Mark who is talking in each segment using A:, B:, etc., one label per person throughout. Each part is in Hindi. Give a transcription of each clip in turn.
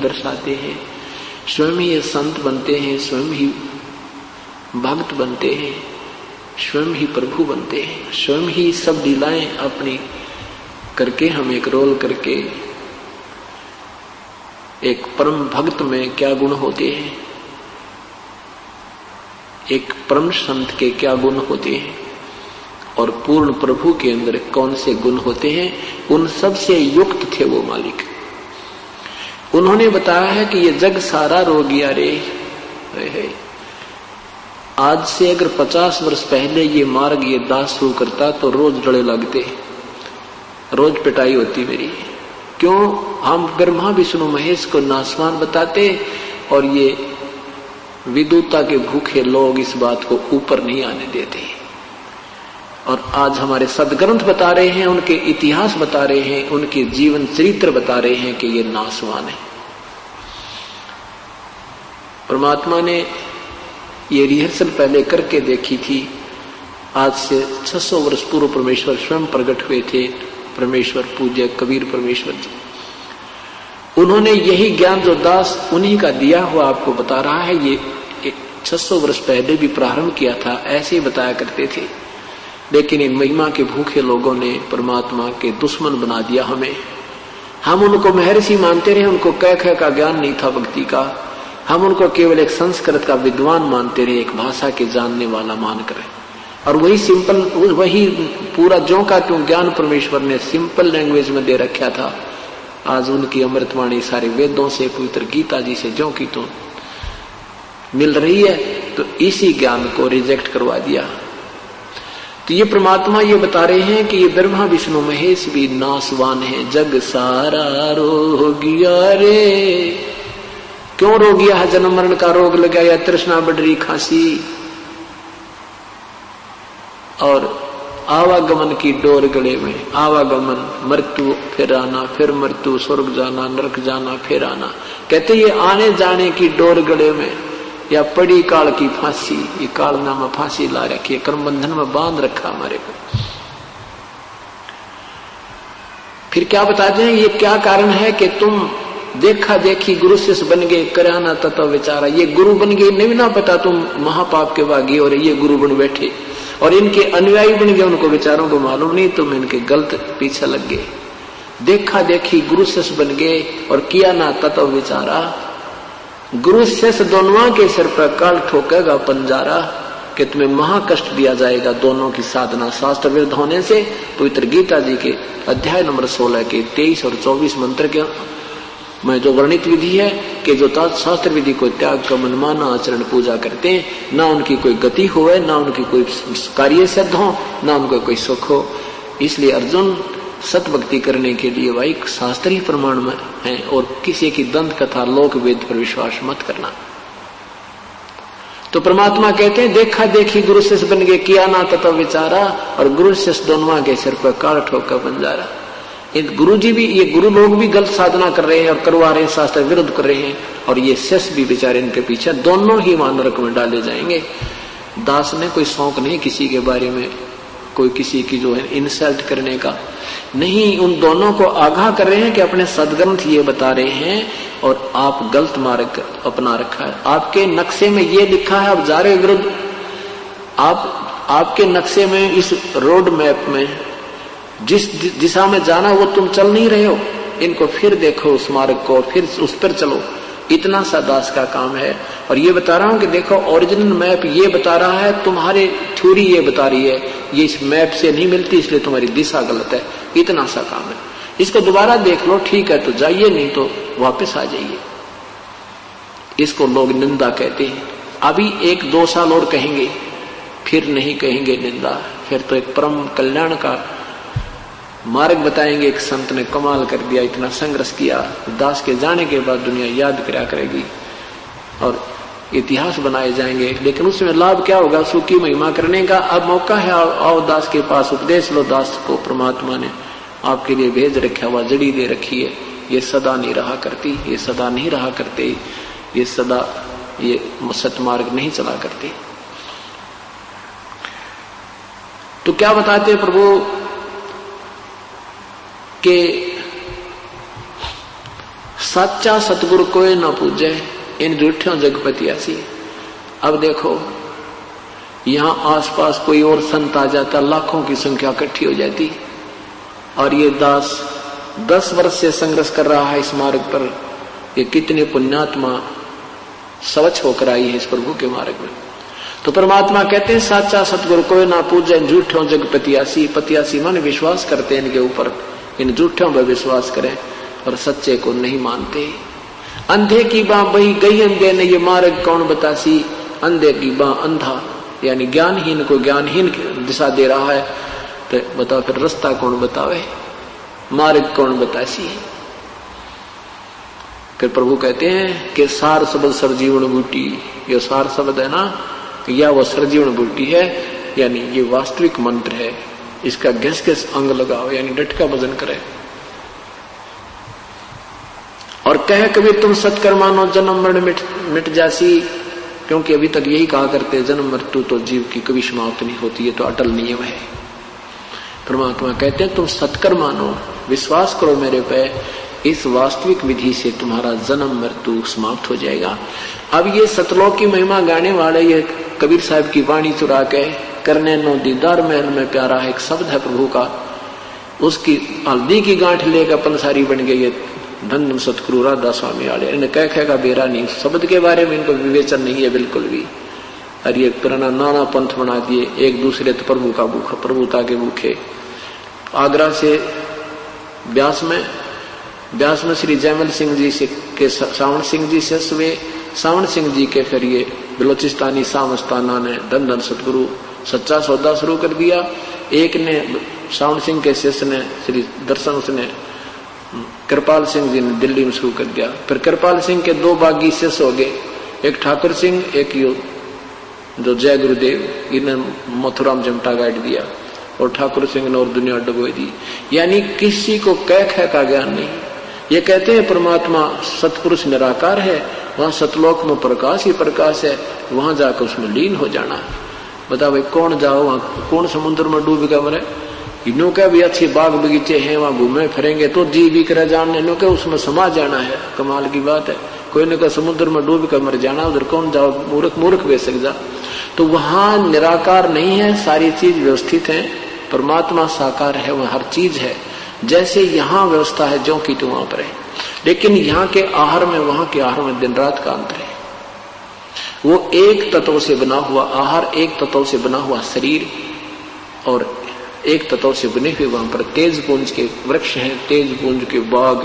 A: दर्शाते हैं, स्वयं ही ये संत बनते हैं, स्वयं ही भक्त बनते हैं, स्वयं ही प्रभु बनते हैं, स्वयं ही सब लीलाएं अपनी करके हम एक रोल करके एक परम भक्त में क्या गुण होते हैं, एक परम संत के क्या गुण होते हैं और पूर्ण प्रभु के अंदर कौन से गुण होते हैं, उन सब से युक्त थे वो मालिक। उन्होंने बताया है कि ये जग सारा रोगिया रे है। आज से अगर 50 वर्ष पहले ये मार्ग ये दास शुरू करता तो रोज डले लगते, रोज पिटाई होती मेरी। क्यों? हम ब्रह्मा विष्णु महेश को नासवान बताते और ये विदुता के भूखे लोग इस बात को ऊपर नहीं आने देते। और आज हमारे सदग्रंथ बता रहे हैं, उनके इतिहास बता रहे हैं, उनके जीवन चरित्र बता रहे हैं कि ये नासवान है। परमात्मा ने ये रिहर्सल पहले करके देखी थी। आज से 600 वर्ष पूर्व परमेश्वर स्वयं प्रकट हुए थे, परमेश्वर पूज्य कबीर परमेश्वर जी। उन्होंने यही ज्ञान जो दास उन्हीं का दिया हुआ आपको बता रहा है, ये 600 वर्ष पहले भी प्रारंभ किया था, ऐसे ही बताया करते थे। लेकिन इन महिमा के भूखे लोगों ने परमात्मा के दुश्मन बना दिया हमें। हम उनको महर्षि मानते रहे, उनको कह का ज्ञान नहीं था भक्ति का। हम उनको केवल एक संस्कृत का विद्वान मानते रहे, एक भाषा के जानने वाला मानकर। और वही सिंपल, वही पूरा ज्यों का त्यों ज्ञान परमेश्वर ने सिंपल लैंग्वेज में दे रखा था। आज उनकी अमृतवाणी सारे वेदों से, पवित्र गीता जी से ज्यों की त्यों मिल रही है, तो इसी ज्ञान को रिजेक्ट करवा दिया। तो ये परमात्मा ये बता रहे हैं कि ये ब्रह्मा विष्णु महेश भी नासवान है। जग सारा रोगिया रे। क्यों रोगिया है? जन्म मरण का रोग लगा, या तृष्णा बढ़ रही, खांसी और आवागमन की डोर गले में। आवागमन, मृत्यु, फिर आना, फिर मृत्यु, स्वर्ग जाना, नरक जाना, फिर आना। कहते ये आने जाने की डोर गले में, या पड़ी काल की फांसी। ये काल नामा फांसी ला रखी है, कर्म बंधन में बांध रखा हमारे को। फिर क्या बताते हैं, ये क्या कारण है कि तुम देखा देखी गुरु शिष्य बन गए, कराना तत्व विचारा। ये गुरु बन गए, नहीं ना पता तुम महापाप के भागी, और ये गुरु बन बैठे और इनके अनुयायी बन गए, उनको विचारों को मालूम नहीं, तुम इनके गलत पीछे लग गए। देखा देखी गुरु शिष्य बन गए और किया ना तत्व विचारा। गुरु शिष्य दोनों के सिर पर काल ठोकेगा पंजारा, कि तुम्हें महाकष्ट दिया जाएगा दोनों की साधना शास्त्र विरुद्ध होने से। पवित्र गीता जी के अध्याय नंबर 16 के 23 और 24 मंत्र के में जो वर्णित विधि है कि जो शास्त्र विधि को त्याग कर मनमाना आचरण पूजा करते हैं, ना उनकी कोई गति होवे, ना उनकी कोई कार्य सिद्ध हो, ना उनको कोई सुख हो। इसलिए अर्जुन, सत भक्ति करने के लिए भाई शास्त्र ही प्रमाण में है, और किसी की दंत कथा लोक वेद पर विश्वास मत करना। तो परमात्मा कहते हैं देखा देखी गुरु शिष्य बन गए, किया ना तत्व विचारा, और गुरु शिष्य दोनों के सिर पर काल ठोका बंजारा। गुरु जी भी, ये गुरु लोग भी गलत साधना कर रहे हैं और करवा रहे हैं, शास्त्र विरुद्ध कर रहे हैं, और ये शिष्य भी बेचारे इनके पीछे, दोनों ही वहां नरक में डाले जाएंगे। दास ने कोई शौक नहीं किसी के बारे में, कोई किसी की जो है इंसल्ट करने का नहीं। उन दोनों को आगाह कर रहे हैं कि अपने सदग्रंथ ये बता रहे हैं और आप गलत मार्ग अपना रखा है। आपके नक्शे में ये लिखा है, आप जा रहे विरुद्ध। आपके नक्शे में, इस रोड मैप में जिस दिशा में जाना वो तुम चल नहीं रहे हो। इनको फिर देखो उस मार्ग को, फिर उस पर चलो। इतना सा दास का काम है। और ये बता रहा हूं कि देखो ओरिजिनल मैप ये बता रहा है, तुम्हारी थ्योरी ये बता रही है, ये इस मैप से नहीं मिलती, इसलिए तुम्हारी दिशा गलत है। इतना सा काम है। इसको दोबारा देख लो, ठीक है तो जाइए, नहीं तो वापस आ जाइए। इसको लोग निंदा कहते हैं। अभी 1-2 साल और कहेंगे, फिर नहीं कहेंगे निंदा। फिर तो एक परम कल्याण का मार्ग बताएंगे। एक संत ने कमाल कर दिया, इतना संघर्ष किया, दास के जाने के बाद दुनिया याद करा करेगी और इतिहास बनाए जाएंगे। लेकिन उसमें लाभ क्या होगा? सुखी महिमा करने का अब मौका है। आओ दास के पास, उपदेश लो। दास को परमात्मा ने आपके लिए भेज रखा हुआ, जड़ी दे रखी है। ये सदा नहीं रहा करती, ये सदा नहीं रहा करते, ये सदा ये सतमार्ग नहीं चला करते। तो क्या बताते प्रभु के साचा सतगुरु कोई ना पूजे, इन झूठों जगपतियासी। अब देखो यहां आसपास कोई और संत आ जाता, लाखों की संख्या इकट्ठी हो जाती, और ये दास 10 वर्ष से संघर्ष कर रहा है इस मार्ग पर। ये कितने पुण्यात्मा स्वच्छ होकर आई है इस प्रभु के मार्ग में। तो परमात्मा कहते हैं साचा सतगुरु कोई ना पूजे, झूठों जग पतियासी। पतियासी माने विश्वास करते हैं इनके ऊपर, इन झूठों पर विश्वास करें और सच्चे को नहीं मानते। अंधे की बाँ बही गई अंधे ने, ये मार्ग कौन बतासी। अंधे की बाँ अंधा यानी ज्ञानहीन को ज्ञानहीन दिशा दे रहा है, तो बताओ फिर रास्ता कौन बतावे, मार्ग कौन बतासी। फिर प्रभु कहते हैं कि सार शब्द सरजीवन बूटी, ये सार शब्द है ना, या वो सरजीवन बूटी है, यानी ये वास्तविक मंत्र है, इसका घिस घिस अंग लगाओ, यानी डट का भजन करे। और कहे कबीर तुम सत्कर मानो, जन्म मरण मिट जासी। क्योंकि अभी तक यही कहा करते, जन्म मृत्यु तो जीव की कभी समाप्त नहीं होती, है तो अटल नियम है। परमात्मा कहते हैं तुम सत्कर मानो, विश्वास करो मेरे पे, इस वास्तविक विधि से तुम्हारा जन्म मृत्यु समाप्त हो जाएगा। अब ये सतलोक की महिमा गाने वाले ये कबीर साहब की वाणी चुरा के, करने नो दीदार महल में प्यारा है एक शब्द है प्रभु का, उसकी हल्दी की गांठ लेकर पंसारी बन गई है धन धन सतगुरु राधा स्वामी वाले। इन्हें कह का बेरा नहीं, शब्द के बारे में इनको विवेचन नहीं है बिल्कुल भी। और ये पुराना नाना पंथ बना दिए, एक दूसरे तो प्रभु का भूखा, प्रभुता के भूखे। आगरा से ब्यास में श्री जयमल सिंह जी से के सावण सिंह जी से सुबह सावण सिंह जी के फिर ये बलोचिस्तानी सामस्ताना ने धन धन सतगुरु सच्चा सौदा शुरू कर दिया। एक ने सावण सिंह के शिष्य ने श्री दर्शन उसने कृपाल सिंह जी ने दिल्ली में शुरू कर दिया। फिर कृपाल सिंह के 2 बागी शिष्य हो गए, एक ठाकुर सिंह, एक जो जय गुरुदेव, इन्हें मथुरा में जमटा गाइड दिया, और ठाकुर सिंह ने और दुनिया डुबोई दी। यानी किसी को कह का ज्ञान नहीं। ये कहते हैं परमात्मा सतपुरुष निराकार है, वहां सतलोक में प्रकाश ही प्रकाश है, वहां जाकर उसमें लीन हो जाना। बताओ भाई कौन जाओ वहां, कौन समुद्र में डूब गया मरे। इन्हों का भी अच्छे बाग बगीचे हैं, वहां घूमे फिरेंगे तो जी भी कर जाने, इन्हों के उसमें समा जाना है। कमाल की बात है, कोई ने कहा समुद्र में डूब कर मर जाना, उधर कौन जाओ, मूर्ख बेसक जा। तो वहां निराकार नहीं है, सारी चीज व्यवस्थित है, परमात्मा साकार है, वह हर चीज है। जैसे यहाँ व्यवस्था है जो की तो वहां पर है, लेकिन यहाँ के आहार में वहां के आहार में दिन रात का अंतर है। वो एक तत्व से बना हुआ आहार, एक तत्व से बना हुआ शरीर, और एक तत्व से बने हुए वहां पर तेज पुंज के वृक्ष हैं, तेज पुंज के बाग,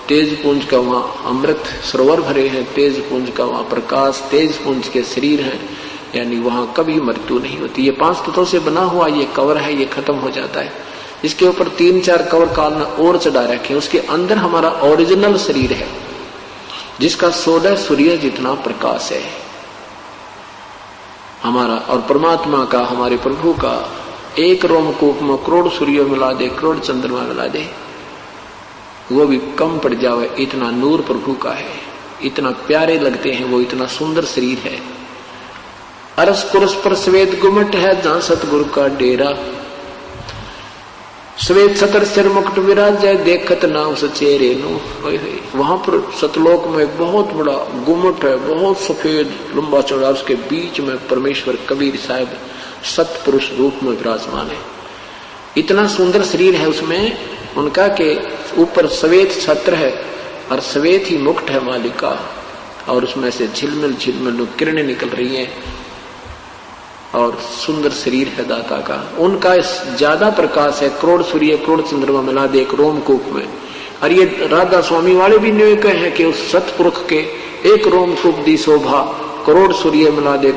A: तेज पुंज का वहां अमृत सरोवर भरे हैं, तेज पुंज का वहां प्रकाश, तेज पुंज के शरीर हैं, यानी वहां कभी मृत्यु नहीं होती। ये 5 तत्वों से बना हुआ ये कवर है, ये खत्म हो जाता है। इसके ऊपर 3-4 कवर काल में और चढ़ा रखे, उसके अंदर हमारा ओरिजिनल शरीर है, जिसका 16 सूर्य जितना प्रकाश है हमारा। और परमात्मा का, हमारे प्रभु का एक रोमकूप में करोड़ सूर्य मिला दे, करोड़ चंद्रमा मिला दे, वो भी कम पड़ जावे, इतना नूर प्रभु का है, इतना प्यारे लगते हैं वो, इतना सुंदर शरीर है। अरस कुरस पर श्वेत गुमट है, जहां सतगुरु का डेरा, श्वेत सतर सिर मुकुट विराज है, देखत ना उस चेहरे नो। वहां पर सतलोक में एक बहुत बड़ा गुमट है, बहुत सफेद लंबा चौड़ा, उसके बीच में परमेश्वर कबीर साहब सतपुरुष रूप में विराजमान है। इतना सुंदर शरीर है उसमें उनका के ऊपर श्वेत छत्र है और श्वेत ही मुकुट है मालिक का, और उसमें से झिलमिल झिलमिल किरणें निकल रही हैं, और सुंदर शरीर है दाता का। उनका ज्यादा प्रकाश है, करोड़ सूर्य करोड़ चंद्रमा मिला दे एक रोमकूप में। और ये राधा स्वामी वाले भी निवेक हैं कि उस सतपुरुष के एक रोमकूप दी शोभा, करोड़ सूर्य मिला दे,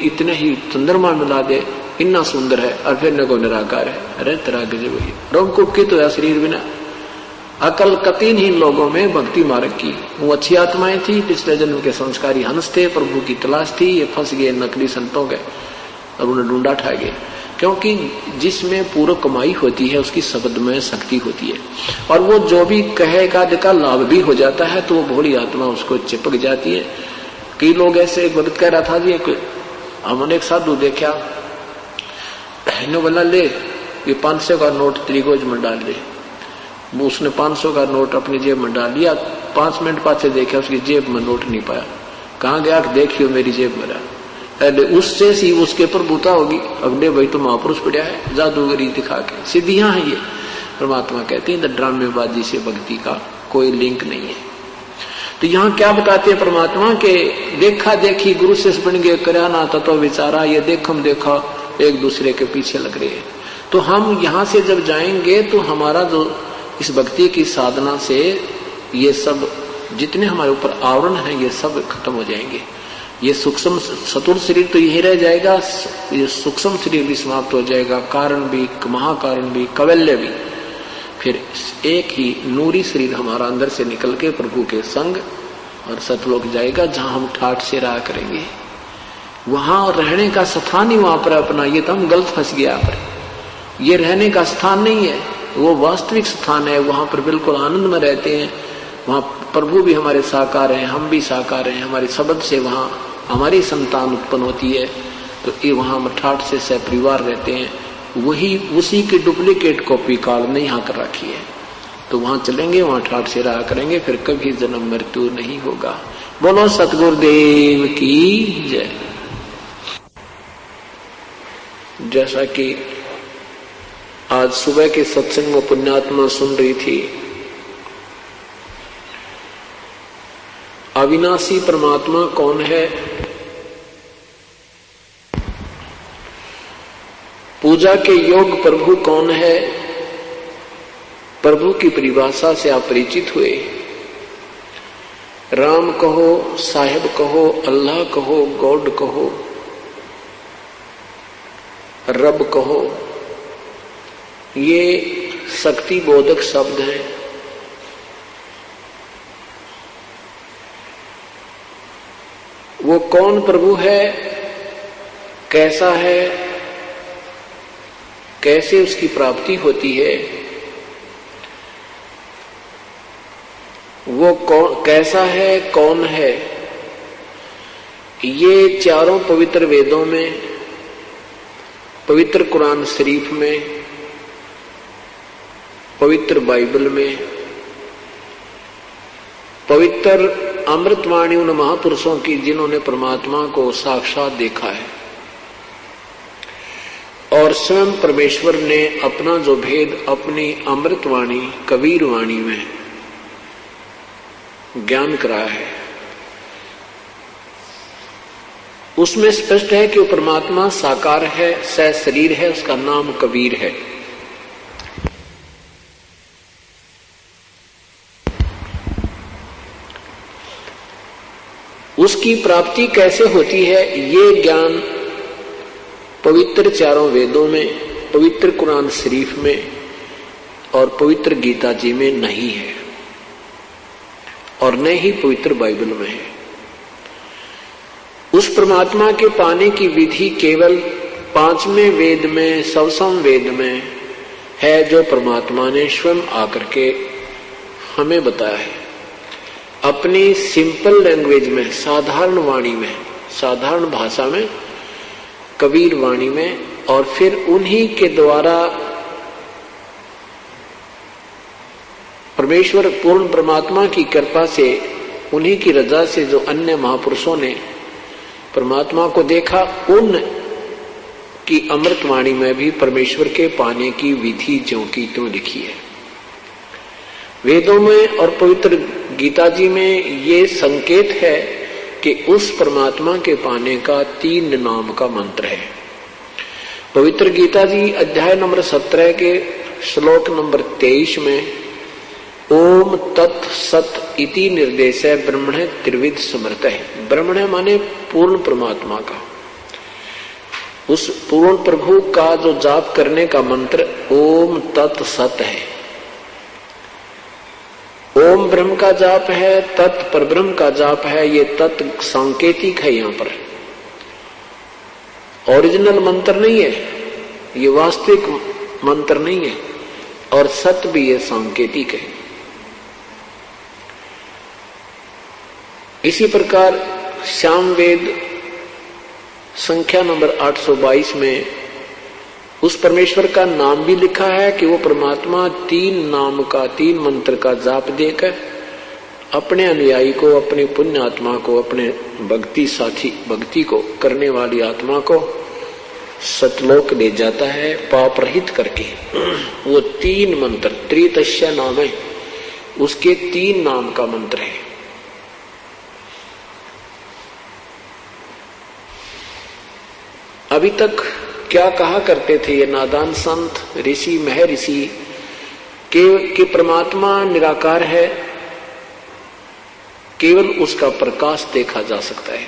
A: इतने ही चंद्रमा मिला दे, इतना सुंदर है, और फिर न को निराकार है। अरे तरह गजब है, रोमकूप की तो है शरीर बिना। अकल कतीनहीन लोगों में भक्ति मार्ग की, वो अच्छी आत्माएं थी, पिछले जन्म के संस्कारी हंस थे, प्रभु की तलाश थी, ये फंस गए नकली संतों के और उन्हें ढूंढा ठा गए। क्योंकि जिसमें पूर्ण कमाई होती है उसकी शब्द में शक्ति होती है, और वो जो भी कहेगा का लाभ भी हो जाता है, तो वो भोली आत्मा उसको चिपक जाती है। कई लोग ऐसे, एक भगत कह रहा था जी, हमने एक साधु देखा, बोला ले ये 500 का नोट त्रिगोज में डाल दे, उसने 500 का नोट अपनी जेब में डाल लिया, 5 मिनट पाछे देखा उसकी जेब में नोट नहीं पाया। कहाँ गया? देखियो मेरी जेब में रहा। अरे उससे सी उसके पर बूता होगी, अगले भाई तो महापुरुष पड़ा है जादूगरी दिखा के, सिद्धियां हैं ये। परमात्मा कहते हैं ड्रामेबाजी से भक्ति का कोई लिंक नहीं है। तो यहाँ क्या बताते हैं परमात्मा के देखा देखी गुरु से बन गए, करया ना तत्व विचारा, ये देखम देखा एक दूसरे के पीछे लग रहे हैं। तो हम यहाँ से जब जाएंगे तो हमारा जो इस भक्ति की साधना से ये सब जितने हमारे ऊपर आवरण है ये सब खत्म हो जाएंगे। ये सूक्ष्म सतुर शरीर तो यही रह जाएगा, ये सूक्ष्म शरीर भी समाप्त हो जाएगा, कारण भी, महाकारण भी, कवल्य भी। फिर एक ही नूरी शरीर हमारा अंदर से निकल के प्रभु के संग और सतलोक जाएगा, जहां हम ठाठ से रहा करेंगे। वहां रहने का स्थान ही वहां पर अपना, ये तो हम गलत फंस गया पर ये रहने का स्थान नहीं है, वो वास्तविक स्थान है। वहां पर बिल्कुल आनंद में रहते हैं, वहां प्रभु भी हमारे साकार हैं, हम भी साकार हैं, हमारे शब्द से वहां हमारी संतान उत्पन्न होती है। तो ये वहां हम ठाठ से सहपरिवार रहते हैं। वही उसी की डुप्लीकेट कॉपी काल ने यहाँ कर रखी है। तो वहां चलेंगे, वहां ठाठ से रहा करेंगे, फिर कभी जन्म मृत्यु नहीं होगा। बोलो सतगुरुदेव की जय। जैसा कि आज सुबह के सत्संग में पुण्यात्मा सुन रही थी, अविनाशी परमात्मा कौन है? पूजा के योग प्रभु कौन है? प्रभु की परिभाषा से आप परिचित हुए। राम कहो, साहेब कहो, अल्लाह कहो, गॉड कहो, रब कहो, ये शक्ति बोधक शब्द हैं। वो कौन प्रभु है, कैसा है, कैसे उसकी प्राप्ति होती है, वो कौन कैसा है, कौन है, ये चारों पवित्र वेदों में, पवित्र कुरान शरीफ में, पवित्र बाइबल में, पवित्र अमृतवाणी उन महापुरुषों की जिन्होंने परमात्मा को साक्षात देखा है और स्वयं परमेश्वर ने अपना जो भेद अपनी अमृतवाणी कबीर वाणी में ज्ञान कराया है, उसमें स्पष्ट है कि वो परमात्मा साकार है, सह शरीर है, उसका नाम कबीर है। उसकी प्राप्ति कैसे होती है, ये ज्ञान पवित्र चारों वेदों में, पवित्र कुरान शरीफ में और पवित्र गीता जी में नहीं है और न ही पवित्र बाइबल में है। उस परमात्मा के पाने की विधि केवल 5वें वेद में, सवसम वेद में है, जो परमात्मा ने स्वयं आकर के हमें बताया है अपनी सिंपल लैंग्वेज में, साधारण वाणी में, साधारण भाषा में, कबीर वाणी में। और फिर उन्हीं के द्वारा परमेश्वर पूर्ण परमात्मा की कृपा से, उन्हीं की रजा से जो अन्य महापुरुषों ने परमात्मा को देखा, उन की अमृतवाणी में भी परमेश्वर के पाने की विधि ज्यों की त्यों लिखी है। वेदों में और पवित्र गीता जी में ये संकेत है कि उस परमात्मा के पाने का 3 नाम का मंत्र है। पवित्र गीता जी अध्याय नंबर 17 के श्लोक नंबर 23 में ओम तत् सत इति निर्देश है ब्रह्मणे त्रिविध समर्थ है। ब्रह्मणे माने पूर्ण परमात्मा का, उस पूर्ण प्रभु का जो जाप करने का मंत्र ओम तत् सत है। ओम ब्रह्म का जाप है, तत् पर ब्रह्म का जाप है। ये तत् सांकेतिक है, यहां पर ओरिजिनल मंत्र नहीं है, ये वास्तविक मंत्र नहीं है। और सत भी ये सांकेतिक है। इसी प्रकार श्याम वेद संख्या नंबर 822 में उस परमेश्वर का नाम भी लिखा है कि वो परमात्मा 3 नाम का 3 मंत्र का जाप देकर अपने अनुयायी को, अपने पुण्य आत्मा को, अपने भक्ति साथी भक्ति को करने वाली आत्मा को सतलोक ले जाता है पाप रहित करके। वो 3 मंत्र, त्रितस्य नाम है, उसके 3 नाम का मंत्र है। अभी तक क्या कहा करते थे ये नादान संत, ऋषि, महर्षि कि परमात्मा निराकार है, केवल उसका प्रकाश देखा जा सकता है।